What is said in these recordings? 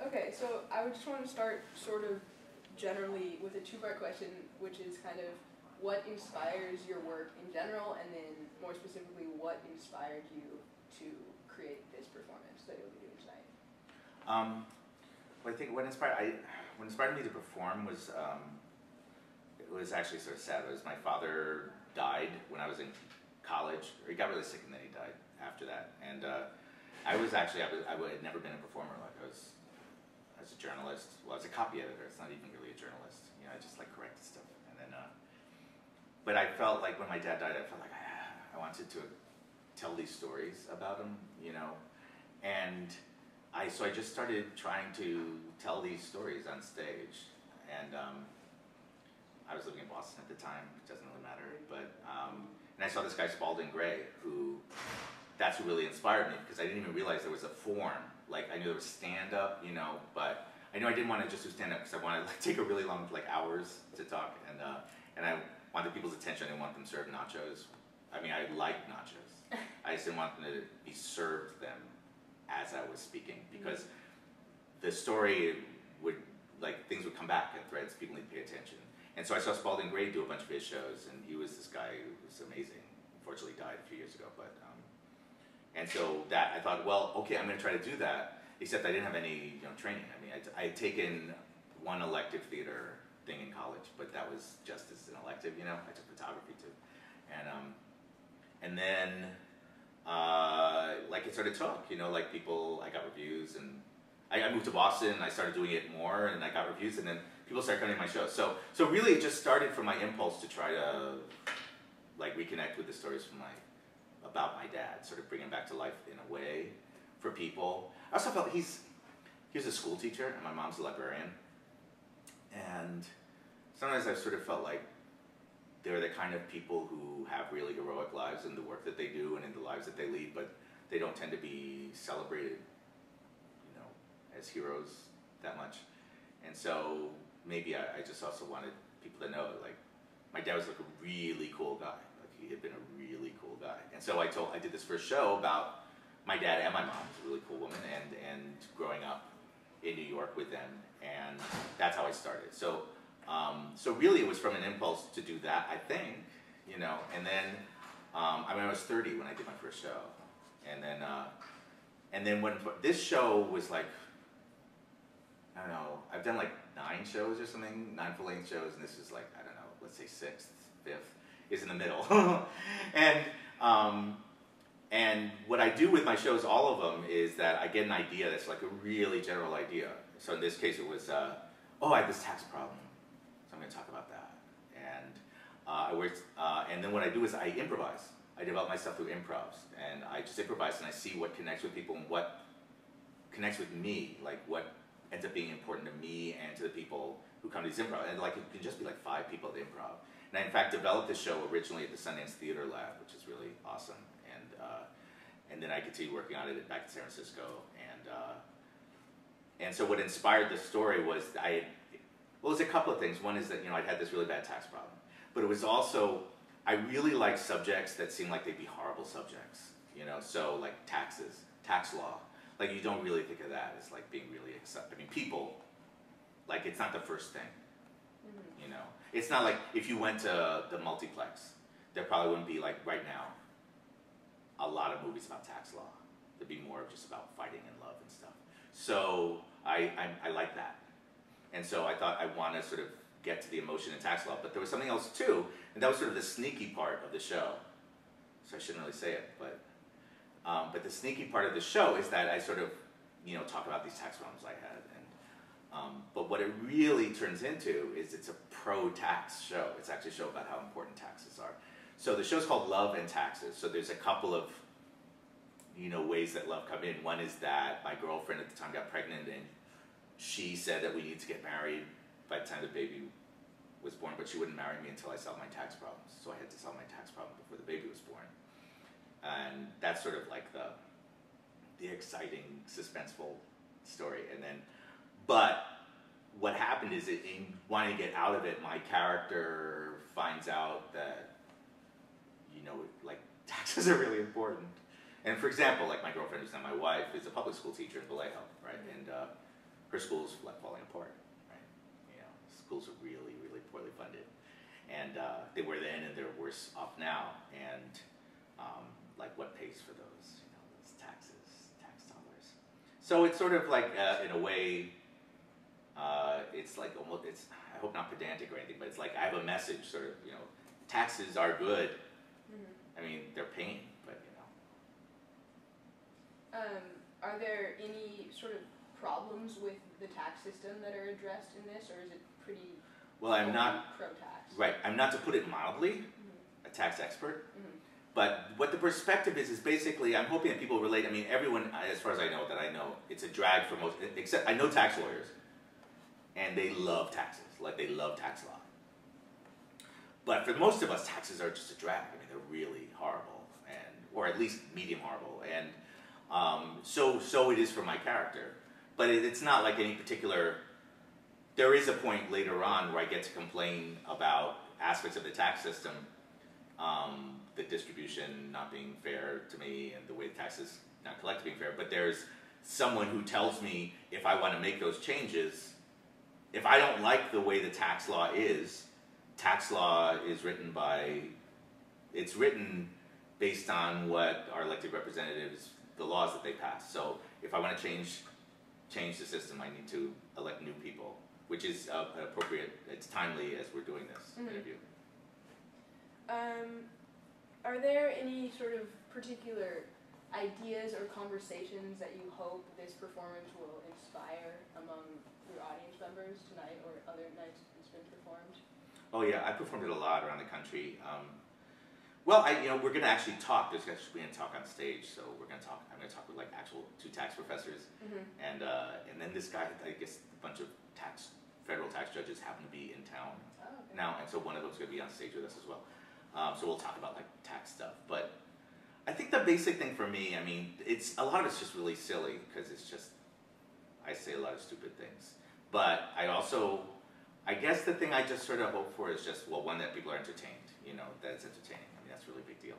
Okay, so I would just want to start sort of generally with a two-part question, which is kind of what inspires your work in general, and then more specifically, what inspired you to create this performance that you'll be doing tonight? Well, I think what inspired me to perform was it was actually sort of sad. It was my father died when I was in college, or he got really sick and then he died after that. And I had never been a performer. Like I was a journalist. Well, I was a copy editor. It's not even really a journalist. You know, I just like corrected stuff. And then, but I felt like when my dad died, I felt like I wanted to tell these stories about him. You know, and so I just started trying to tell these stories on stage. And I was living in Boston at the time. It doesn't really matter. But and I saw this guy Spalding Gray, that's who really inspired me, because I didn't even realize there was a form. Like, I knew there was stand-up, you know, but I knew I didn't want to just do stand-up because I wanted to like, take a really long, like hours to talk, and I wanted people's attention. I didn't want them served nachos. I mean, I liked nachos. I just didn't want them to be served them as I was speaking, because the story would, like, things would come back in threads, people need to pay attention. And so I saw Spalding Gray do a bunch of his shows, and he was this guy who was amazing. Unfortunately died a few years ago, but and so that I thought, well, okay, I'm going to try to do that. Except I didn't have any, training. I mean, I had taken one elective theater thing in college, but that was just as an elective, I took photography too, and then like it sort of took, like people, I got reviews, and I moved to Boston. I started doing it more, and I got reviews, and then people started coming to my shows. So really, it just started from my impulse to try to like reconnect with the stories about my dad, sort of bring him back to life in a way for people. I also felt he was a school teacher, and my mom's a librarian. And sometimes I've sort of felt like they're the kind of people who have really heroic lives in the work that they do and in the lives that they lead, but they don't tend to be celebrated, as heroes that much. And so maybe I just also wanted people to know that, like, my dad was like a really cool guy. He had been a really cool guy. And so I did this first show about my dad and my mom, who's a really cool woman, and growing up in New York with them, and that's how I started. So really it was from an impulse to do that, I think, and then, I was 30 when I did my first show. And then when this show was like, I don't know, I've done like 9 shows or something, 9 full-length shows, and this is like, I don't know, let's say 6th, 5th. Is in the middle. And what I do with my shows, all of them, is that I get an idea that's like a really general idea. So in this case it was, I have this tax problem, so I'm going to talk about that. And then what I do is I improvise. I develop my stuff through improvs, and I just improvise, and I see what connects with people and what connects with me, like what ends up being important to me and to the people who come to these improv. And like it can just be like 5 people at the improv. And I, in fact, developed this show originally at the Sundance Theater Lab, which is really awesome. And then I continued working on it back in San Francisco. And so what inspired the story was it was a couple of things. One is that, I'd had this really bad tax problem. But it was also, I really like subjects that seem like they'd be horrible subjects. So like taxes, tax law. Like you don't really think of that as like being really accepted. I mean, people, like it's not the first thing. It's not like if you went to the multiplex, there probably wouldn't be, like right now, a lot of movies about tax law. There'd be more just about fighting and love and stuff. So I like that. And so I thought I want to sort of get to the emotion in tax law, but there was something else too, and that was sort of the sneaky part of the show. So I shouldn't really say it, but the sneaky part of the show is that I sort of, talk about these tax problems I had. But what it really turns into is it's a pro-tax show. It's actually a show about how important taxes are. So the show's called Love and Taxes. So there's a couple of, ways that love come in. One is that my girlfriend at the time got pregnant, and she said that we need to get married by the time the baby was born, but she wouldn't marry me until I solved my tax problems. So I had to solve my tax problem before the baby was born. And that's sort of like the exciting, suspenseful story. But what happened is in wanting to get out of it, my character finds out that, like taxes are really important. And for example, like my girlfriend, who's not my wife, is a public school teacher in Vallejo, right? her school's falling apart, right? You know, schools are really, really poorly funded. And they were then, and they're worse off now. And like, what pays for those? You know, those taxes, tax dollars. So it's sort of like, in a way, it's like almost, it's, I hope not pedantic or anything, but it's like I have a message, sort of, you know, taxes are good. I mean, they're pain, but you know. Are there any sort of problems with the tax system that are addressed in this, or is it pretty Well, I'm not pro-tax? Right. I'm not, to put it mildly, a tax expert. But what the perspective is basically, I'm hoping that people relate. I mean, everyone, as far as I know, it's a drag for most, except I know tax lawyers, and they love taxes, like they love tax law. But for most of us, taxes are just a drag. I mean, they're really horrible, or at least medium horrible. And so it is for my character. But it's not like any particular. There is a point later on where I get to complain about aspects of the tax system, the distribution not being fair to me, and the way the taxes not collected being fair. But there's someone who tells me if I want to make those changes, if I don't like the way the tax law is written it's written based on what our elected representatives, the laws that they pass. So if I want to change the system, I need to elect new people, which is appropriate. It's timely as we're doing this interview. Are there any sort of particular ideas or conversations that you hope this performance will inspire among your audience members tonight or other nights it's been performed? Oh yeah, I performed it a lot around the country. Well, we're going to actually talk. There's going to be a talk on stage, so we're going to talk. I'm going to talk with like actual 2 tax professors, and then this guy. I guess a bunch of federal tax judges happen to be in town now, and so one of them's going to be on stage with us as well. So we'll talk about like tax stuff. But I think the basic thing for me, I mean, a lot of it's just really silly because it's just I say a lot of stupid things. But I guess the thing I just sort of hope for is just, well, one, that people are entertained. You know, that it's entertaining. I mean, that's a really big deal.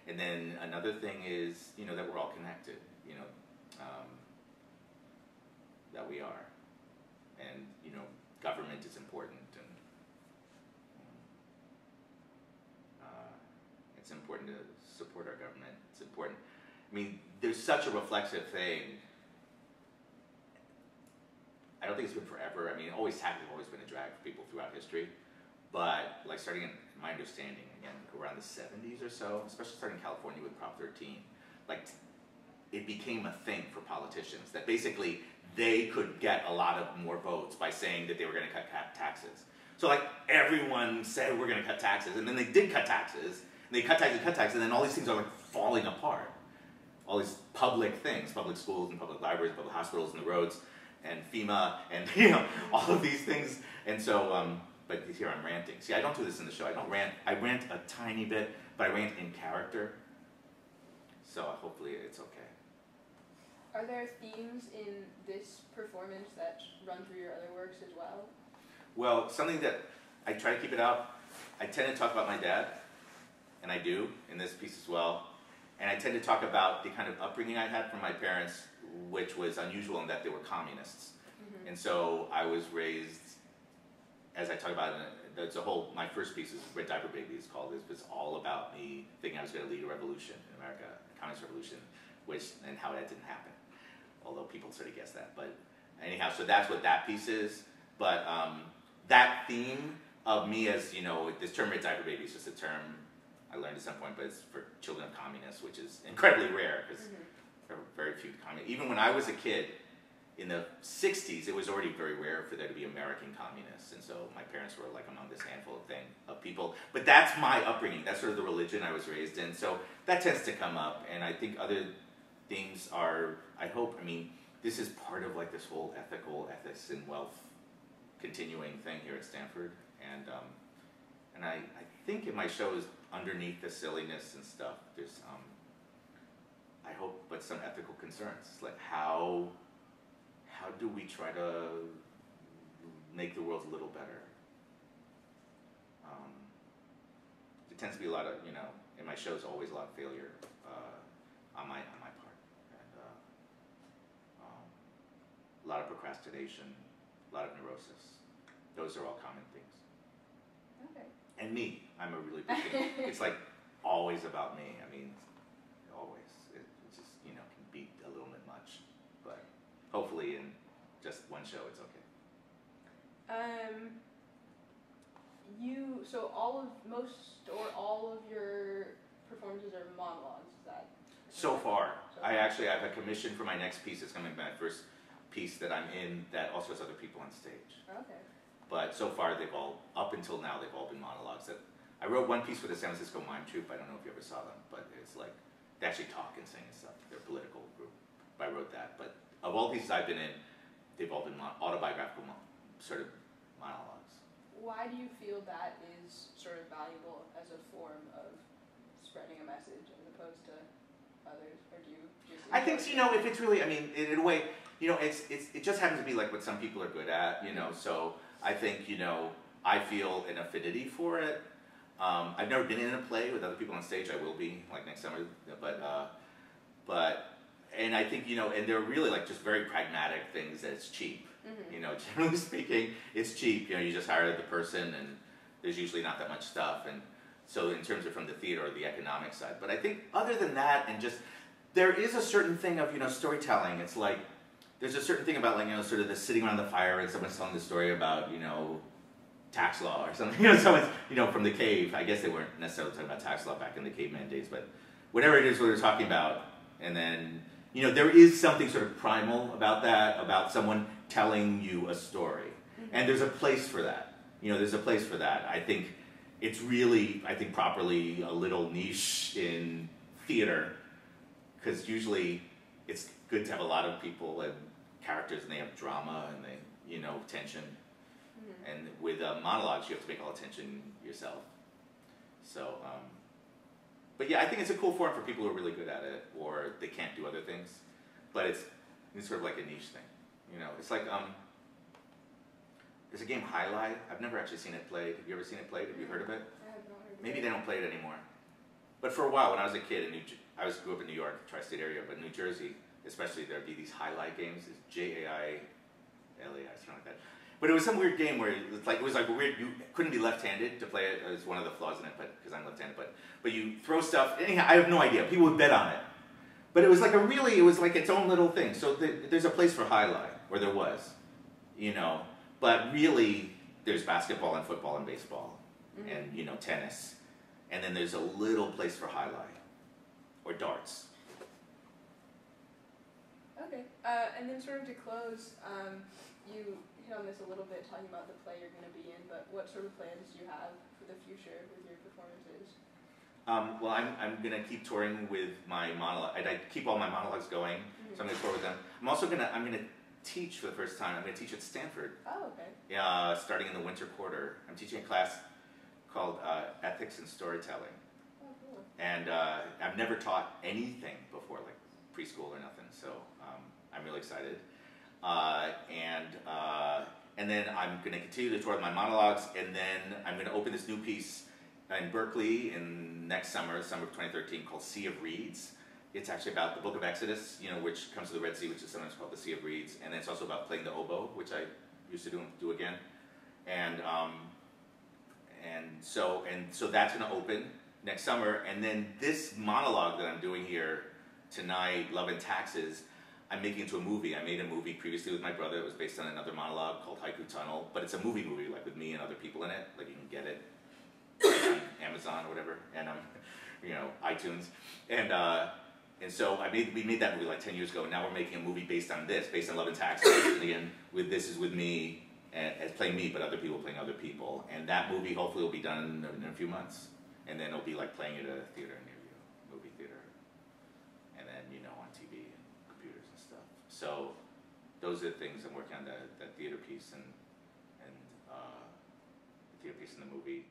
And then another thing is, you know, that we're all connected. You know, that we are, and you know, government is important, and it's important to support our government. It's important. I mean, there's such a reflexive thing. I don't think it's been forever. I mean, taxes have always been a drag for people throughout history. But like starting in my understanding, again, around the 70s or so, especially starting in California with Prop 13, like it became a thing for politicians that basically they could get a lot of more votes by saying that they were going to cut taxes. So like everyone said we're going to cut taxes, and then they did cut taxes, and they cut taxes, and then all these things are like falling apart. All these public things, public schools and public libraries, public hospitals and the roads, and FEMA, and you know, all of these things. And so, but here I'm ranting. See, I don't do this in the show. I don't rant. I rant a tiny bit, but I rant in character. So hopefully it's okay. Are there themes in this performance that run through your other works as well? Well, something that I try to keep it out. I tend to talk about my dad, and I do in this piece as well. And I tend to talk about the kind of upbringing I had from my parents, which was unusual in that they were communists. And so I was raised, as I talk about it, my first piece is Red Diaper Baby is called. It's all about me thinking I was going to lead a revolution in America, a communist revolution, and how that didn't happen. Although people sort of guess that. But anyhow, so that's what that piece is. But that theme of me as, you know, this term Red Diaper Baby is just a term I learned at some point, but it's for children of communists, which is incredibly rare because there are very few communists. Even when I was a kid, in the 60s, it was already very rare for there to be American communists, and so my parents were like among this handful of people. But that's my upbringing. That's sort of the religion I was raised in, so that tends to come up. And I think other things are, I mean, this is part of like this whole ethics and wealth continuing thing here at Stanford, and I think in my shows, underneath the silliness and stuff, there's I hope, but some ethical concerns, like how do we try to make the world a little better? There tends to be a lot of, you know, in my shows, always a lot of failure on my part, and a lot of procrastination. procrastination, a lot of neurosis. Those are all common things. Okay. And me, I'm a really big thing. It's like always about me. I mean, always. It just, you know, can be a little bit much. But hopefully in just one show, it's okay. So all of your performances are monologues, is that? So far. I have a commission for my next piece. It's going to be my first piece that I'm in that also has other people on stage. Okay. But so far, up until now, they've all been monologues. I wrote one piece for the San Francisco Mime Troupe. I don't know if you ever saw them, but it's like, they actually talk and sing and stuff. They're a political group. I wrote that. But of all pieces I've been in, they've all been autobiographical sort of monologues. Why do you feel that is sort of valuable as a form of spreading a message as opposed to others? Or do you just... I think, you know, if it's really, I mean, in a way, you know, it just happens to be like what some people are good at, you know, so I think, you know, I feel an affinity for it. I've never been in a play with other people on stage. I will be, like, next summer, and I think, you know, and they're really, like, just very pragmatic things that it's cheap. Mm-hmm. You know, generally speaking, it's cheap. You know, you just hire the person, and there's usually not that much stuff, and so in terms of from the theater or the economic side. But I think other than that, and just, there is a certain thing of, you know, storytelling. It's like, there's a certain thing about, like, you know, sort of the sitting around the fire and someone's telling the story about, you know, tax law or something. You know, someone's, you know, from the cave. I guess they weren't necessarily talking about tax law back in the caveman days, but whatever it is what they're talking about. And then, you know, there is something sort of primal about that, about someone telling you a story. Mm-hmm. And there's a place for that. You know, there's a place for that. I think it's really, I think properly a little niche in theater, because usually it's good to have a lot of people and characters, and they have drama and they, you know, tension. Mm-hmm. And with monologues, you have to make all the tension yourself. So, but yeah, I think it's a cool form for people who are really good at it, or they can't do other things. But it's sort of like a niche thing. You know, it's like, there's a game, Highlight. I've never actually seen it played. Have you ever seen it played? Have you heard of it? I have not heard of it. Maybe they don't play it anymore. But for a while, when I was a kid, I grew up in New York, tri-state area, but New Jersey, especially, there'd be these Highlight games. It's Jailai, something like that. But it was some weird game where it was like weird. You couldn't be left-handed to play it. It was one of the flaws in it, but because I'm left-handed. But you throw stuff. Anyhow, I have no idea. People would bet on it. But it was like it was like its own little thing. So there's a place for Highlight, or there was, you know. But really, there's basketball and football and baseball, mm-hmm. and, you know, tennis. And then there's a little place for Highlight, or darts. Okay. And then sort of to close, you hit on this a little bit, talking about the play you're going to be in, but what sort of plans do you have for the future with your performances? Well, I'm going to keep touring with my monologue. I keep all my monologues going, mm-hmm. so I'm going to tour with them. I'm going to teach for the first time. I'm going to teach at Stanford. Oh, okay. Yeah, starting in the winter quarter. I'm teaching a class called Ethics and Storytelling. Oh, cool. And I've never taught anything before, like preschool or nothing, so I'm really excited. And then I'm going to continue to tour with my monologues, and then I'm going to open this new piece in Berkeley in next summer, summer of 2013, called Sea of Reeds. It's actually about the Book of Exodus, you know, which comes to the Red Sea, which is sometimes called the Sea of Reeds, and then it's also about playing the oboe, which I used to do again, and so that's going to open next summer, and then this monologue that I'm doing here tonight, Love and Taxes, I'm making into a movie. I made a movie previously with my brother. It was based on another monologue called Haiku Tunnel, but it's a movie, like with me and other people in it. Like, you can get it on Amazon or whatever, and you know, iTunes, and so we made that movie like 10 years ago, and now we're making a movie based on Love and Taxes. And again, this is with me as playing me, but other people playing other people, and that movie hopefully will be done in a few months, and then it'll be like playing at a theater near you, movie theater, and then, you know, on TV and computers and stuff. So those are the things I'm working on, that theater piece and the theater piece in the movie.